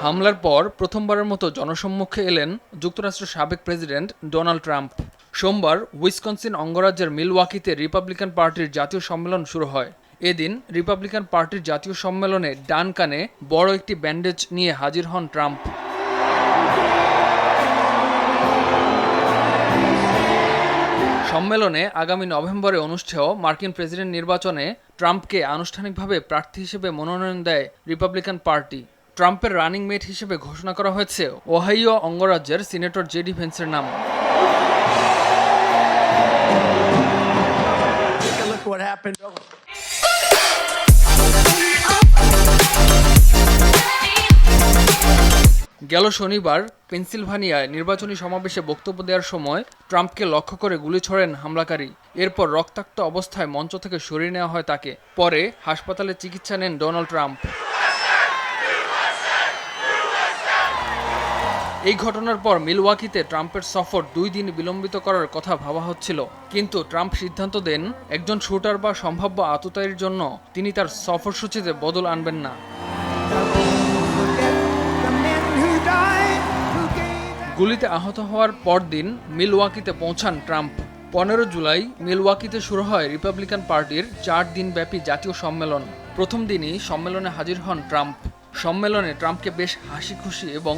হামলার পর প্রথমবারের মতো জনসম্মুখে এলেন যুক্তরাষ্ট্রের সাবেক প্রেসিডেন্ট ডোনাল্ড ট্রাম্প। সোমবার উইসকনসিন অঙ্গরাজ্যের মিলওয়াকিতে রিপাবলিকান পার্টির জাতীয় সম্মেলন শুরু হয়। এদিন রিপাবলিকান পার্টির জাতীয় সম্মেলনে ডান কানে বড় একটি ব্যান্ডেজ নিয়ে হাজির হন ট্রাম্প। সম্মেলনে আগামী নভেম্বরে অনুষ্ঠেয় মার্কিন প্রেসিডেন্ট নির্বাচনে ট্রাম্পকে আনুষ্ঠানিকভাবে প্রার্থী হিসেবে মনোনয়ন দেয় রিপাবলিকান পার্টি। ট্রাম্পের রানিং মেট হিসেবে ঘোষণা করা হয়েছে ওহাইও অঙ্গরাজ্যের সিনেটর জেডি ভেন্সের নাম। গেল শনিবার পেনসিলভানিয়ায় নির্বাচনী সমাবেশে বক্তব্য দেওয়ার সময় ট্রাম্পকে লক্ষ্য করে গুলি ছোড়েন হামলাকারী। এরপর রক্তাক্ত অবস্থায় মঞ্চ থেকে সরিয়ে নেওয়া হয় তাকে। পরে হাসপাতালে চিকিৎসা নেন ডোনাল্ড ট্রাম্প। এই ঘটনার পর মিলওয়াকিতে ট্রাম্পের সফর 2 দিন বিলম্বিত করার কথা ভাবা হচ্ছিল, কিন্তু ট্রাম্প সিদ্ধান্ত দেন একজন শুটার বা সম্ভাব্য আততায়ীর জন্য তিনি তার সফরসূচিতে বদল আনবেন না। গুলিতে আহত হওয়ার পরদিন মিলওয়াকিতে পৌঁছান ট্রাম্প। 15 জুলাই মিলওয়াকিতে শুরু হয় রিপাবলিকান পার্টির 4 দিনব্যাপী জাতীয় সম্মেলন। প্রথম দিনই সম্মেলনে হাজির হন ট্রাম্প। সম্মেলনে ট্রাম্পকে বেশ হাসি খুশি এবং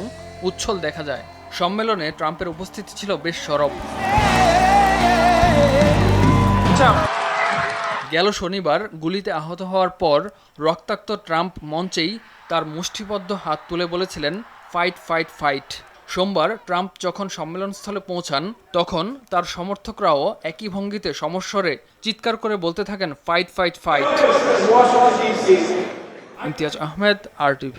উচ্ছল দেখা যায়। সম্মেলনে ট্রাম্পের উপস্থিতি ছিল বেশ সরব। গেল শনিবার গুলিতে আহত হওয়ার পর রক্তাক্ত ট্রাম্প মঞ্চেই তার মুষ্টিবদ্ধ হাত তুলে বলেছিলেন, ফাইট ফাইট ফাইট। সোমবার ট্রাম্প যখন সম্মেলনস্থলে পৌঁছান তখন তার সমর্থকরাও একই ভঙ্গিতে সমস্বরে চিৎকার করে বলতে থাকেন, fight fight fight. Imtiaz Ahmed, RTV।